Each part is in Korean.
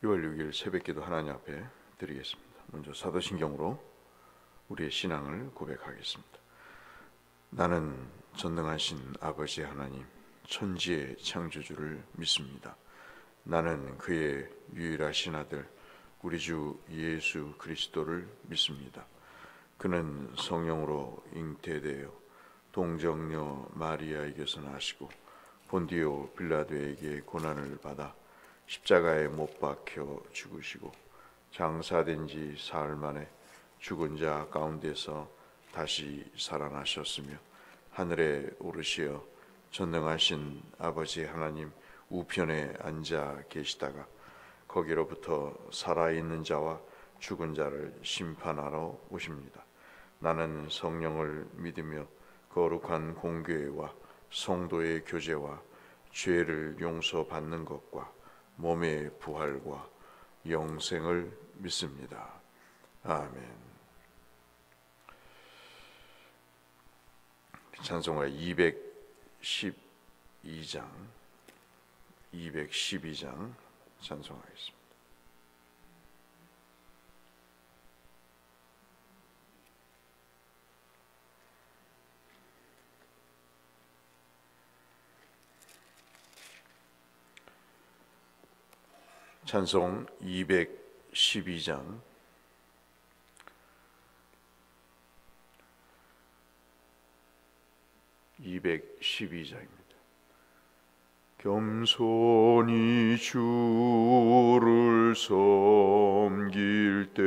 6월 6일 새벽기도 하나님 앞에 드리겠습니다. 먼저 사도신경으로 우리의 신앙을 고백하겠습니다. 나는 전능하신 아버지 하나님, 천지의 창조주를 믿습니다. 나는 그의 유일하신 아들 우리 주 예수 그리스도를 믿습니다. 그는 성령으로 잉태되어 동정녀 마리아에게서 나시고 본디오 빌라도에게 고난을 받아 십자가에 못 박혀 죽으시고 장사된 지 사흘 만에 죽은 자 가운데서 다시 살아나셨으며 하늘에 오르시어 전능하신 아버지 하나님 우편에 앉아 계시다가 거기로부터 살아있는 자와 죽은 자를 심판하러 오십니다. 나는 성령을 믿으며 거룩한 공교회와 성도의 교제와 죄를 용서받는 것과 몸의 부활과 영생을 믿습니다. 아멘. 찬송가 212장 찬송하겠습니다. 찬송 212장 겸손히 주를 섬길 때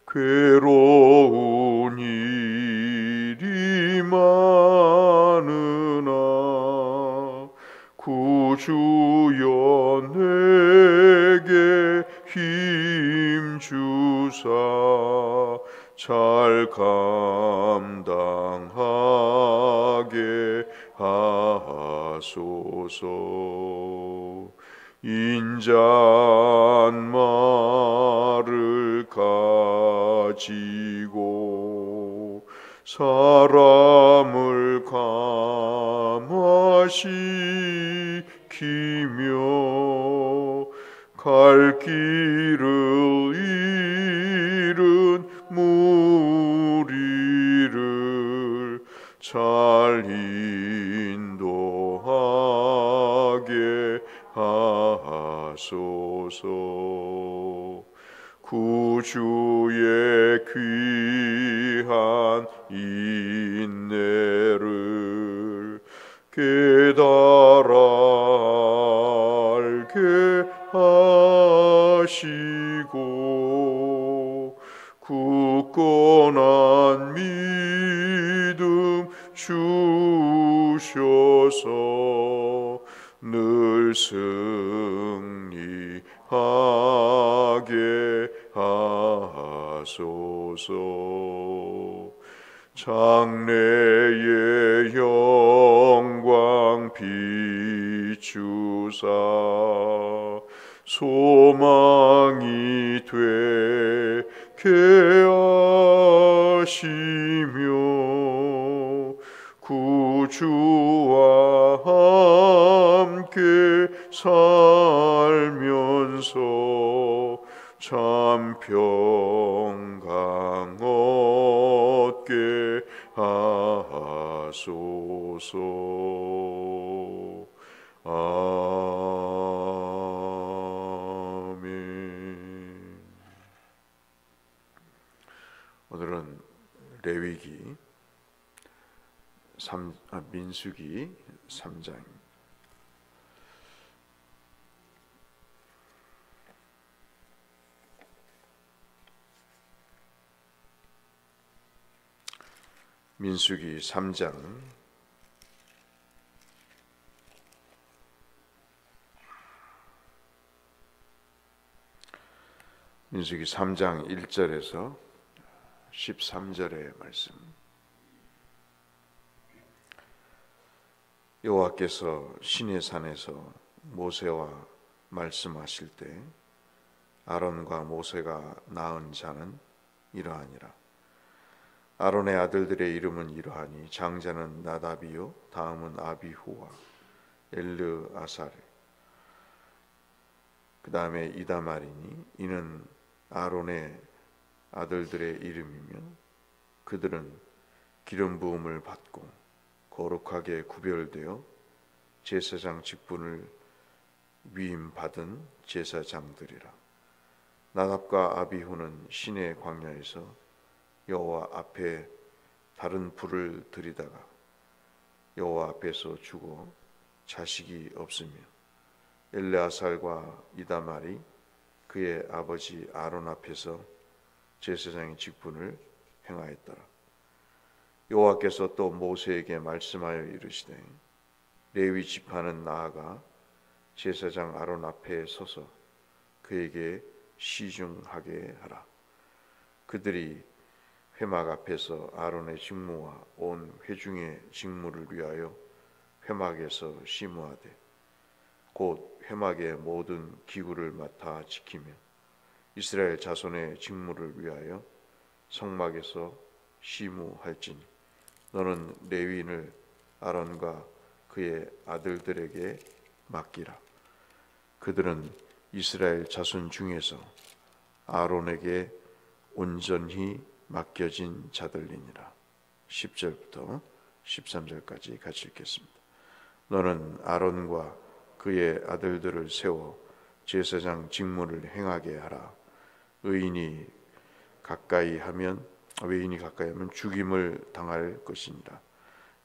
괴로운 일이 많으나 구주여 내게 힘 주사 잘 감당하게 하소서. 인잣말을 가지고 사람을 감화시키며 갈 길을 잃은 무리를 잘 인도하게 하소서. 구주의 귀한 인내를 깨달아 알게 하시고 굳건한 믿음 주셔서 늘 승리하게 하소서. 장래의 영광 비추사 소망이 되게 하시며 구주와 함께 살면서 참 평강 얻게 하소서. 아멘. 오늘은 레위기 민수기 3장입니다. 민수기 3장 민수기 3장 1절에서 13절의 말씀. 여호와께서 시내산에서 모세와 말씀하실 때 아론과 모세가 낳은 자는 이러하니라. 아론의 아들들의 이름은 이러하니 장자는 나답이요 다음은 아비후와 엘르아사르 그 다음에 이다말이니 이는 아론의 아들들의 이름이며 그들은 기름 부음을 받고 거룩하게 구별되어 제사장 직분을 위임받은 제사장들이라. 나답과 아비후는 시내 광야에서 여호와 앞에 다른 불을 들이다가 여호와 앞에서 죽어 자식이 없으며 엘레아살과 이다말이 그의 아버지 아론 앞에서 제사장의 직분을 행하였더라. 여호와께서 또 모세에게 말씀하여 이르시되 레위 지파는 나아가 제사장 아론 앞에 서서 그에게 시중하게 하라. 그들이 회막 앞에서 아론의 직무와 온 회중의 직무를 위하여 회막에서 시무하되 곧 회막의 모든 기구를 맡아 지키며 이스라엘 자손의 직무를 위하여 성막에서 시무할지니 너는 레위인을 아론과 그의 아들들에게 맡기라. 그들은 이스라엘 자손 중에서 아론에게 온전히 맡겨진 자들이니라. 10절부터 13절까지 같이 읽겠습니다. 너는 아론과 그의 아들들을 세워 제사장 직무를 행하게 하라. 외인이 가까이 하면 죽임을 당할 것이니라.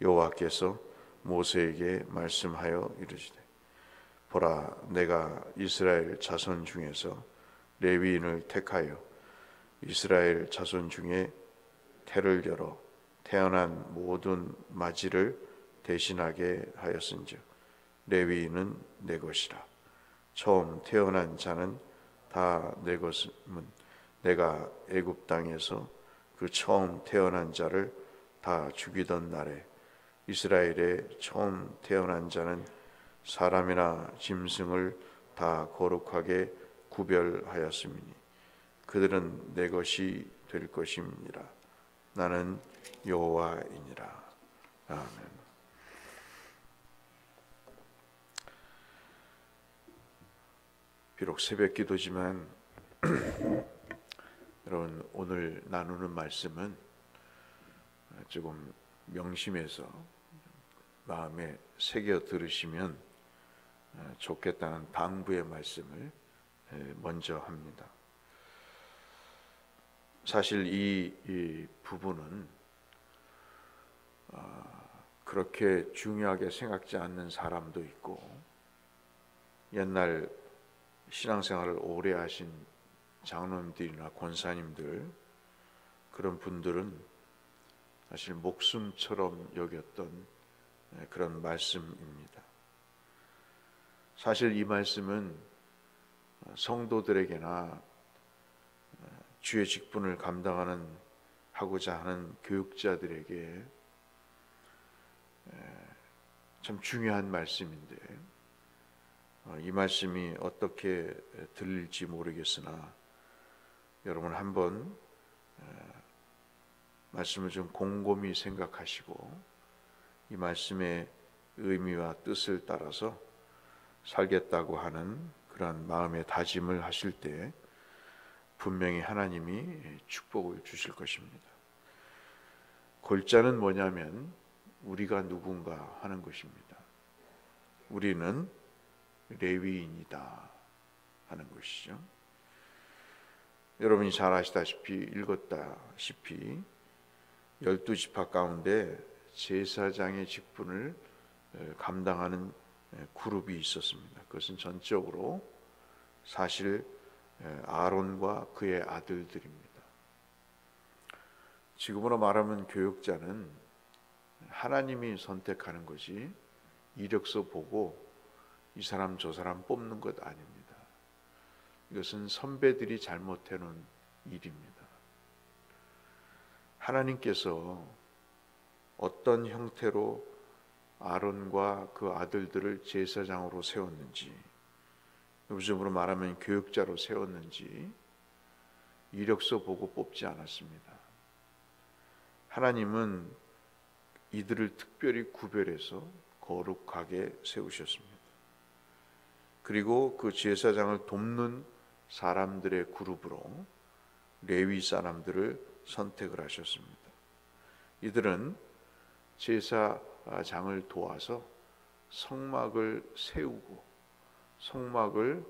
여호와께서 모세에게 말씀하여 이르시되 보라, 내가 이스라엘 자손 중에서 레위인을 택하여 이스라엘 자손 중에 태를 열어 태어난 모든 마지를 대신하게 하였은즉 레위인은 내 것이라. 처음 태어난 자는 다 내 것임은 내가 애굽 땅에서 그 처음 태어난 자를 다 죽이던 날에 이스라엘의 처음 태어난 자는 사람이나 짐승을 다 거룩하게 구별하였음이니 그들은 내 것이 될 것임이니라. 나는 여호와이니라. 아멘. 비록 새벽 기도지만 여러분, 오늘 나누는 말씀은 조금 명심해서 마음에 새겨 들으시면 좋겠다는 당부의 말씀을 먼저 합니다. 사실 이 부분은 그렇게 중요하게 생각지 않는 사람도 있고, 옛날 신앙생활을 오래 하신 장로님들이나 권사님들, 그런 분들은 사실 목숨처럼 여겼던 그런 말씀입니다. 사실 이 말씀은 성도들에게나 주의 직분을 하고자 하는 교육자들에게 참 중요한 말씀인데, 이 말씀이 어떻게 들릴지 모르겠으나 여러분 한번 말씀을 좀 곰곰이 생각하시고 이 말씀의 의미와 뜻을 따라서 살겠다고 하는 그러한 마음의 다짐을 하실 때 분명히 하나님이 축복을 주실 것입니다. 골자는 뭐냐면 우리가 누군가 하는 것입니다. 우리는 레위인이다 하는 것이죠. 여러분이 잘 아시다시피 읽었다시피 12지파 가운데 제사장의 직분을 감당하는 그룹이 있었습니다. 그것은 전적으로 사실 아론과 그의 아들들입니다. 지금으로 말하면 교육자는 하나님이 선택하는 것이 이력서 보고 이 사람 저 사람 뽑는 것 아닙니다. 이것은 선배들이 잘못해놓은 일입니다. 하나님께서 어떤 형태로 아론과 그 아들들을 제사장으로 세웠는지, 요즘으로 말하면 교육자로 세웠는지 이력서 보고 뽑지 않았습니다. 하나님은 이들을 특별히 구별해서 거룩하게 세우셨습니다. 그리고 그 제사장을 돕는 사람들의 그룹으로 레위 사람들을 선택을 하셨습니다. 이들은 제사장을 도와서 성막을 세우고, 성막을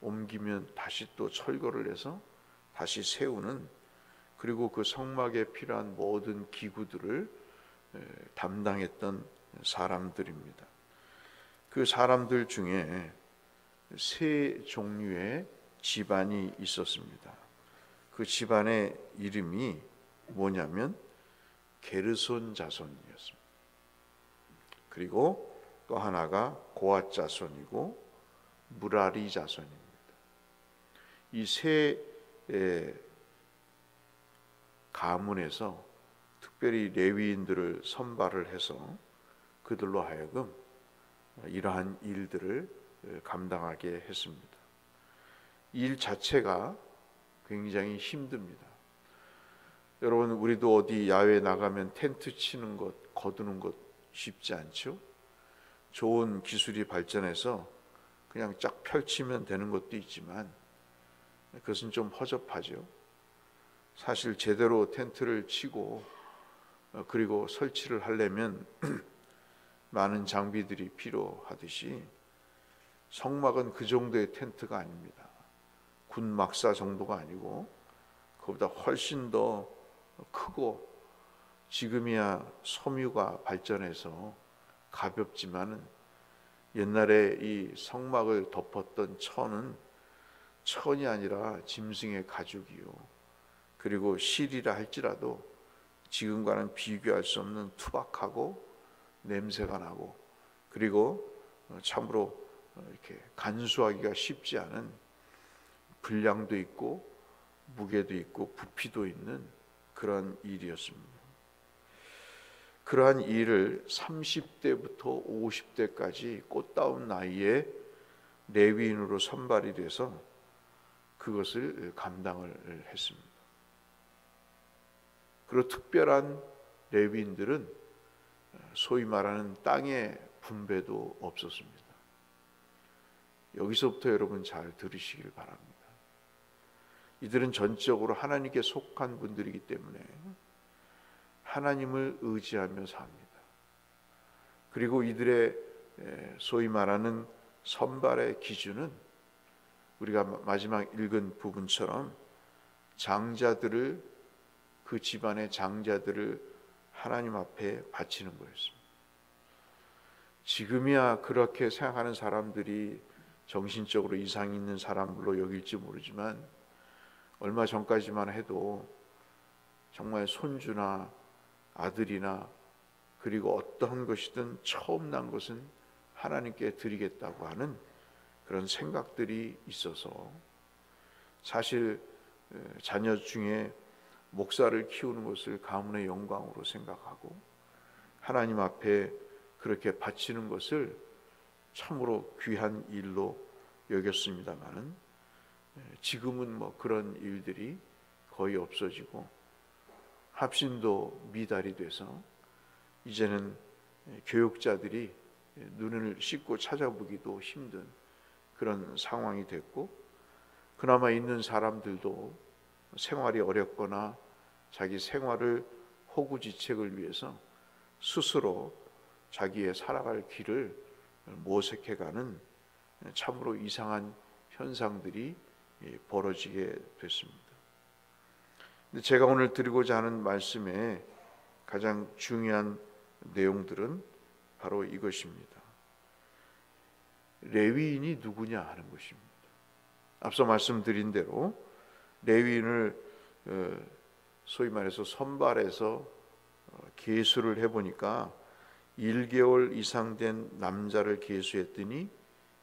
옮기면 다시 또 철거를 해서 다시 세우는, 그리고 그 성막에 필요한 모든 기구들을 담당했던 사람들입니다. 그 사람들 중에 세 종류의 집안이 있었습니다. 그 집안의 이름이 뭐냐면 게르손 자손이었습니다. 그리고 또 하나가 고앗 자손이고 무라리 자손입니다. 이 세 가문에서 특별히 레위인들을 선발을 해서 그들로 하여금 이러한 일들을 감당하게 했습니다. 일 자체가 굉장히 힘듭니다. 여러분, 우리도 어디 야외에 나가면 텐트 치는 것, 거두는 것 쉽지 않죠? 좋은 기술이 발전해서 그냥 쫙 펼치면 되는 것도 있지만 그것은 좀 허접하죠. 사실 제대로 텐트를 치고 그리고 설치를 하려면 많은 장비들이 필요하듯이 성막은 그 정도의 텐트가 아닙니다. 군막사 정도가 아니고 그보다 훨씬 더 크고, 지금이야 섬유가 발전해서 가볍지만은 옛날에 이 성막을 덮었던 천은 천이 아니라 짐승의 가죽이요, 그리고 실이라 할지라도 지금과는 비교할 수 없는 투박하고 냄새가 나고, 그리고 참으로 이렇게 간수하기가 쉽지 않은 분량도 있고 무게도 있고 부피도 있는 그런 일이었습니다. 그러한 일을 30대부터 50대까지 꽃다운 나이에 레위인으로 선발이 돼서 그것을 감당을 했습니다. 그리고 특별한 레위인들은 소위 말하는 땅의 분배도 없었습니다. 여기서부터 여러분 잘 들으시길 바랍니다. 이들은 전적으로 하나님께 속한 분들이기 때문에 하나님을 의지하며 삽니다. 그리고 이들의 소위 말하는 선발의 기준은 우리가 마지막 읽은 부분처럼 장자들을, 그 집안의 장자들을 하나님 앞에 바치는 거였습니다. 지금이야 그렇게 생각하는 사람들이 정신적으로 이상이 있는 사람으로 여길지 모르지만 얼마 전까지만 해도 정말 손주나 아들이나 그리고 어떠한 것이든 처음 난 것은 하나님께 드리겠다고 하는 그런 생각들이 있어서, 사실 자녀 중에 목사를 키우는 것을 가문의 영광으로 생각하고 하나님 앞에 그렇게 바치는 것을 참으로 귀한 일로 여겼습니다마는 지금은 뭐 그런 일들이 거의 없어지고 합심도 미달이 돼서 이제는 교육자들이 눈을 씻고 찾아보기도 힘든 그런 상황이 됐고, 그나마 있는 사람들도 생활이 어렵거나 자기 생활을 호구지책을 위해서 스스로 자기의 살아갈 길을 모색해가는 참으로 이상한 현상들이 벌어지게 됐습니다. 근데 제가 오늘 드리고자 하는 말씀의 가장 중요한 내용들은 바로 이것입니다. 레위인이 누구냐 하는 것입니다. 앞서 말씀드린 대로 레위인을 소위 말해서 선발해서 계수를 해보니까 1개월 이상 된 남자를 계수했더니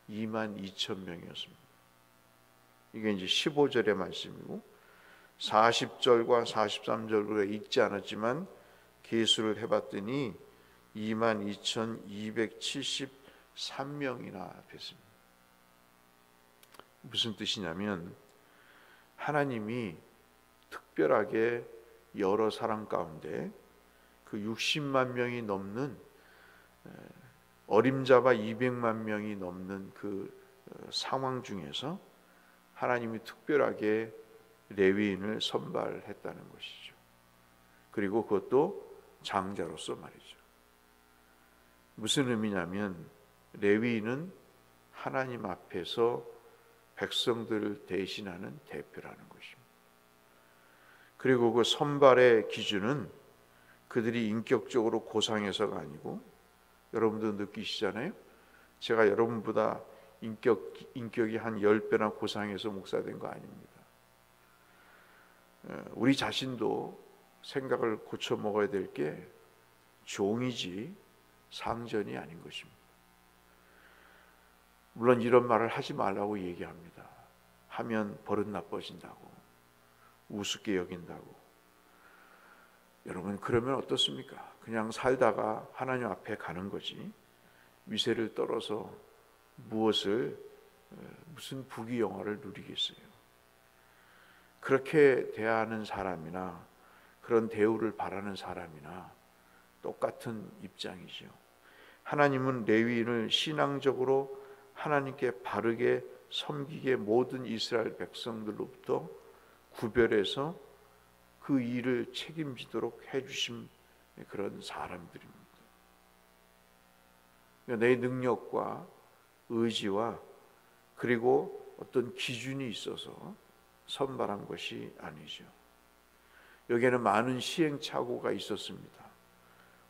22,000명이었습니다. 이게 이제 15절의 말씀이고 40절과 43절에 읽지 않았지만 계수를 해봤더니 22,273명이나 됐습니다. 무슨 뜻이냐면 하나님이 특별하게 여러 사람 가운데 그 60만 명이 넘는 어림잡아 200만 명이 넘는 그 상황 중에서 하나님이 특별하게 레위인을 선발했다는 것이죠. 그리고 그것도 장자로서 말이죠. 무슨 의미냐면 레위인은 하나님 앞에서 백성들을 대신하는 대표라는 것입니다. 그리고 그 선발의 기준은 그들이 인격적으로 고상해서가 아니고, 여러분도 느끼시잖아요. 제가 여러분보다 인격이 한 10배나 고상해서 목사된 거 아닙니다. 우리 자신도 생각을 고쳐 먹어야 될 게 종이지 상전이 아닌 것입니다. 물론 이런 말을 하지 말라고 얘기합니다. 하면 버릇 나빠진다고, 우습게 여긴다고. 여러분, 그러면 어떻습니까? 그냥 살다가 하나님 앞에 가는 거지, 위세를 떨어서 무슨 부귀영화를 누리겠어요. 그렇게 대하는 사람이나 그런 대우를 바라는 사람이나 똑같은 입장이죠. 하나님은 레위인을 신앙적으로 하나님께 바르게 섬기게 모든 이스라엘 백성들로부터 구별해서 그 일을 책임지도록 해주신 그런 사람들입니다. 내 능력과 의지와 그리고 어떤 기준이 있어서 선발한 것이 아니죠. 여기에는 많은 시행착오가 있었습니다.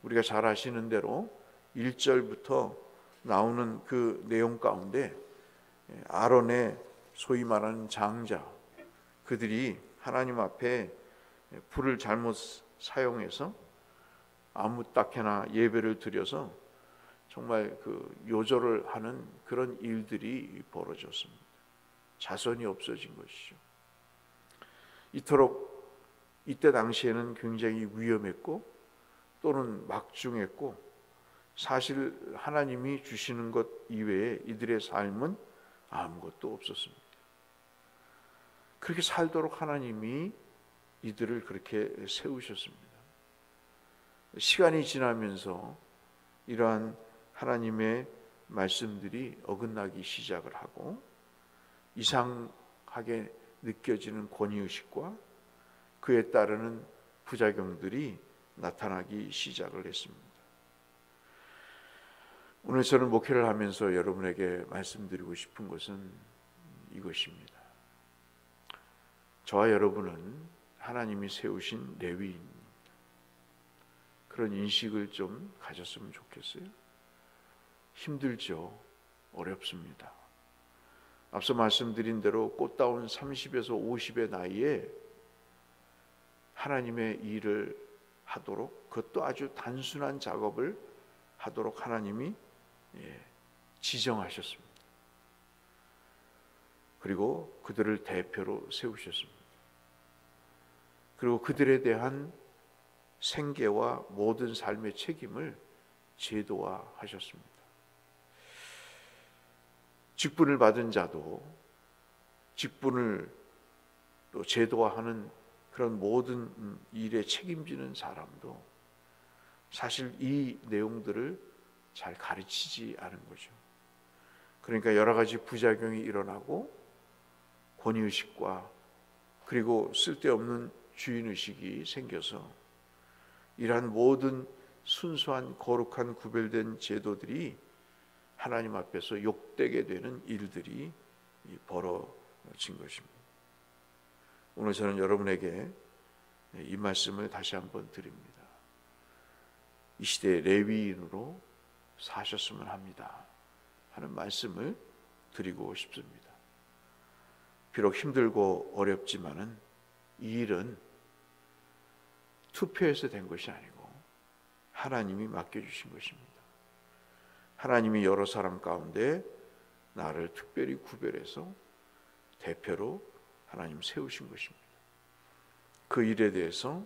우리가 잘 아시는 대로 1절부터 나오는 그 내용 가운데 아론의 소위 말하는 장자, 그들이 하나님 앞에 불을 잘못 사용해서 아무 딱해나 예배를 드려서 정말 그 요절을 하는 그런 일들이 벌어졌습니다. 자손이 없어진 것이죠. 이토록 이때 당시에는 굉장히 위험했고 또는 막중했고, 사실 하나님이 주시는 것 이외에 이들의 삶은 아무것도 없었습니다. 그렇게 살도록 하나님이 이들을 그렇게 세우셨습니다. 시간이 지나면서 이러한 하나님의 말씀들이 어긋나기 시작을 하고 이상하게 느껴지는 권위의식과 그에 따르는 부작용들이 나타나기 시작을 했습니다. 오늘 저는 목회를 하면서 여러분에게 말씀드리고 싶은 것은 이것입니다. 저와 여러분은 하나님이 세우신 레위인입니다. 그런 인식을 좀 가졌으면 좋겠어요. 힘들죠. 어렵습니다. 앞서 말씀드린 대로 꽃다운 30에서 50의 나이에 하나님의 일을 하도록, 그것도 아주 단순한 작업을 하도록 하나님이 지정하셨습니다. 그리고 그들을 대표로 세우셨습니다. 그리고 그들에 대한 생계와 모든 삶의 책임을 제도화하셨습니다. 직분을 받은 자도 직분을 또 제도화하는 그런 모든 일에 책임지는 사람도 사실 이 내용들을 잘 가르치지 않은 거죠. 그러니까 여러 가지 부작용이 일어나고 권위의식과 그리고 쓸데없는 주인의식이 생겨서 이러한 모든 순수한 거룩한 구별된 제도들이 하나님 앞에서 욕되게 되는 일들이 벌어진 것입니다. 오늘 저는 여러분에게 이 말씀을 다시 한번 드립니다. 이 시대의 레위인으로 사셨으면 합니다 하는 말씀을 드리고 싶습니다. 비록 힘들고 어렵지만은 이 일은 투표해서 된 것이 아니고 하나님이 맡겨주신 것입니다. 하나님이 여러 사람 가운데 나를 특별히 구별해서 대표로 하나님 세우신 것입니다. 그 일에 대해서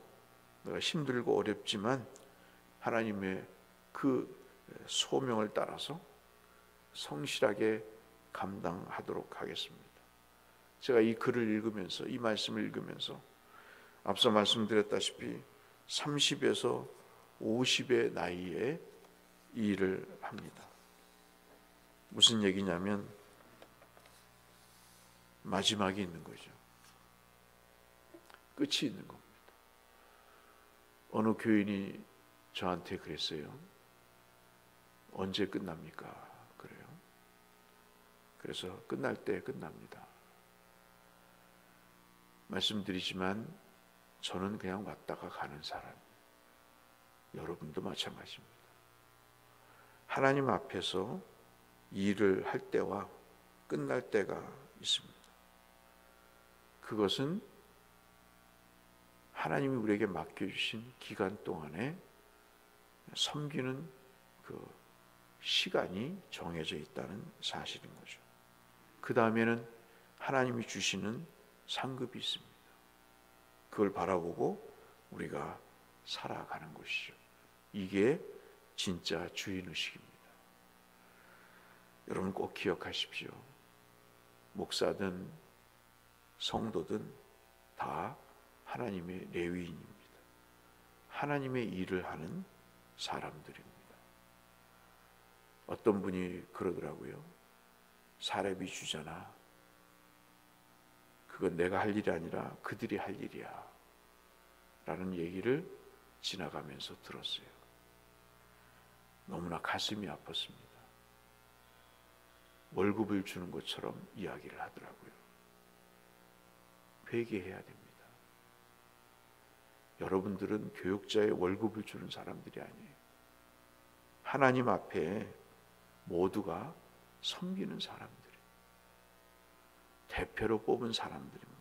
내가 힘들고 어렵지만 하나님의 그 소명을 따라서 성실하게 감당하도록 하겠습니다. 제가 이 글을 읽으면서, 이 말씀을 읽으면서 앞서 말씀드렸다시피 30에서 50의 나이에 이 일을 합니다. 무슨 얘기냐면 마지막이 있는 거죠. 끝이 있는 겁니다. 어느 교인이 저한테 그랬어요. 언제 끝납니까? 그래요. 그래서 끝날 때 끝납니다. 말씀드리지만 저는 그냥 왔다가 가는 사람. 여러분도 마찬가지입니다. 하나님 앞에서 일을 할 때와 끝날 때가 있습니다. 그것은 하나님이 우리에게 맡겨주신 기간 동안에 섬기는 그 시간이 정해져 있다는 사실인 거죠. 그 다음에는 하나님이 주시는 상급이 있습니다. 그걸 바라보고 우리가 살아가는 것이죠. 이게 진짜 주인의식입니다. 여러분 꼭 기억하십시오. 목사든 성도든 다 하나님의 레위인입니다. 하나님의 일을 하는 사람들입니다. 어떤 분이 그러더라고요. 사례비 주잖아. 그건 내가 할 일이 아니라 그들이 할 일이야 라는 얘기를 지나가면서 들었어요. 너무나 가슴이 아팠습니다. 월급을 주는 것처럼 이야기를 하더라고요. 회개해야 됩니다. 여러분들은 교육자의 월급을 주는 사람들이 아니에요. 하나님 앞에 모두가 섬기는 사람들이에요. 대표로 뽑은 사람들입니다.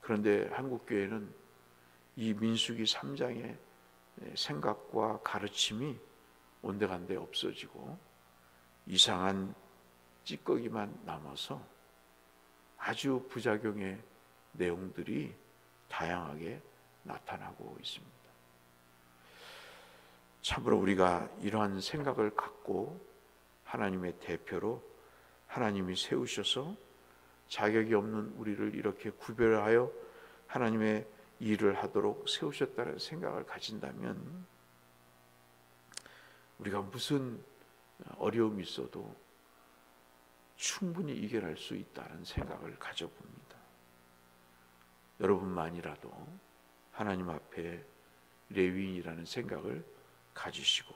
그런데 한국교회는 이 민수기 3장의 생각과 가르침이 온데간데 없어지고 이상한 찌꺼기만 남아서 아주 부작용의 내용들이 다양하게 나타나고 있습니다. 참으로 우리가 이러한 생각을 갖고 하나님의 대표로 하나님이 세우셔서 자격이 없는 우리를 이렇게 구별하여 하나님의 일을 하도록 세우셨다는 생각을 가진다면 우리가 무슨 어려움이 있어도 충분히 이겨낼 수 있다는 생각을 가져봅니다. 여러분만이라도 하나님 앞에 레위인이라는 생각을 가지시고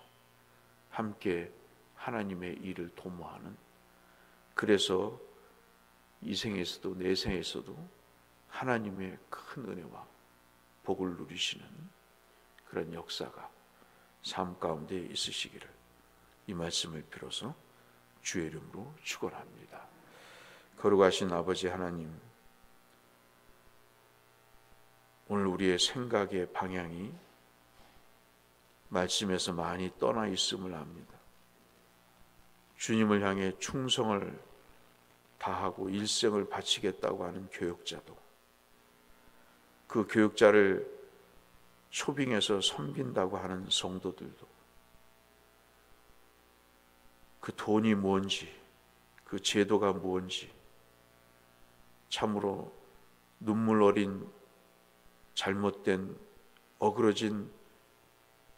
함께 하나님의 일을 도모하는, 그래서 이 생에서도 내 생에서도 하나님의 큰 은혜와 복을 누리시는 그런 역사가 삶 가운데 있으시기를 이 말씀을 빌어서 주의 이름으로 축원합니다. 거룩하신 아버지 하나님, 오늘 우리의 생각의 방향이 말씀에서 많이 떠나 있음을 압니다. 주님을 향해 충성을 다하고 일생을 바치겠다고 하는 교육자도, 그 교육자를 초빙해서 섬긴다고 하는 성도들도, 그 돈이 뭔지, 그 제도가 뭔지 참으로 눈물 어린 잘못된 어그러진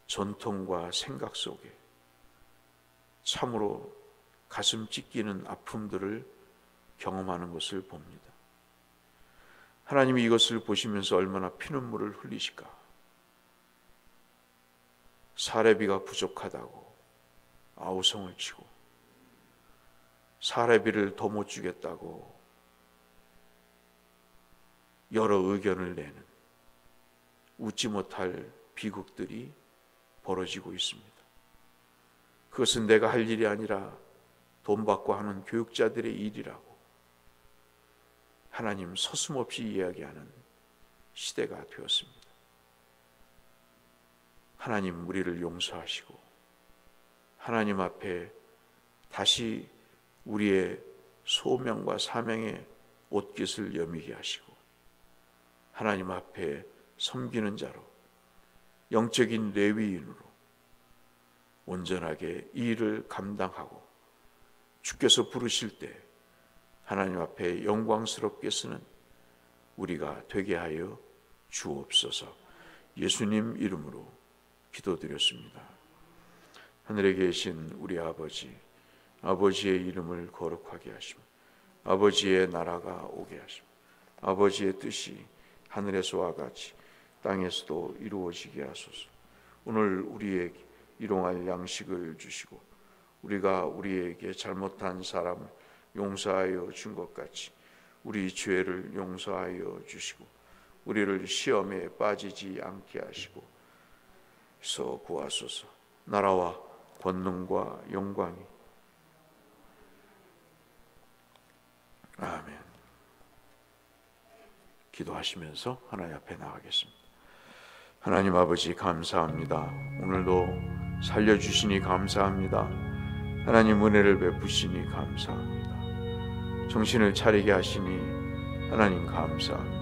전통과 생각 속에 참으로 가슴 찢기는 아픔들을 경험하는 것을 봅니다. 하나님이 이것을 보시면서 얼마나 피눈물을 흘리실까. 사례비가 부족하다고 아우성을 치고, 사례비를 더 못 주겠다고 여러 의견을 내는 웃지 못할 비극들이 벌어지고 있습니다. 그것은 내가 할 일이 아니라 돈 받고 하는 교육자들의 일이라고 하나님 서슴없이 이야기하는 시대가 되었습니다. 하나님 우리를 용서하시고 하나님 앞에 다시 우리의 소명과 사명의 옷깃을 여미게 하시고 하나님 앞에 섬기는 자로, 영적인 레위인으로 온전하게 이 일을 감당하고 주께서 부르실 때 하나님 앞에 영광스럽게 쓰는 우리가 되게 하여 주옵소서. 예수님 이름으로 기도드렸습니다. 하늘에 계신 우리 아버지, 아버지의 이름을 거룩하게 하시며 아버지의 나라가 오게 하시고 아버지의 뜻이 하늘에서와 같이 땅에서도 이루어지게 하소서. 오늘 우리에게 일용할 양식을 주시고 우리가 우리에게 잘못한 사람을 용서하여 준 것 같이 우리 죄를 용서하여 주시고 우리를 시험에 빠지지 않게 하시고 서 구하소서. 나라와 권능과 영광이 아멘. 기도하시면서 하나님 앞에 나가겠습니다. 하나님 아버지 감사합니다. 오늘도 살려주시니 감사합니다. 하나님 은혜를 베푸시니 감사합니다. 정신을 차리게 하시니 하나님 감사합니다.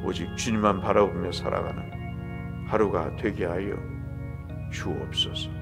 오직 주님만 바라보며 살아가는 하루가 되게 하여 주옵소서.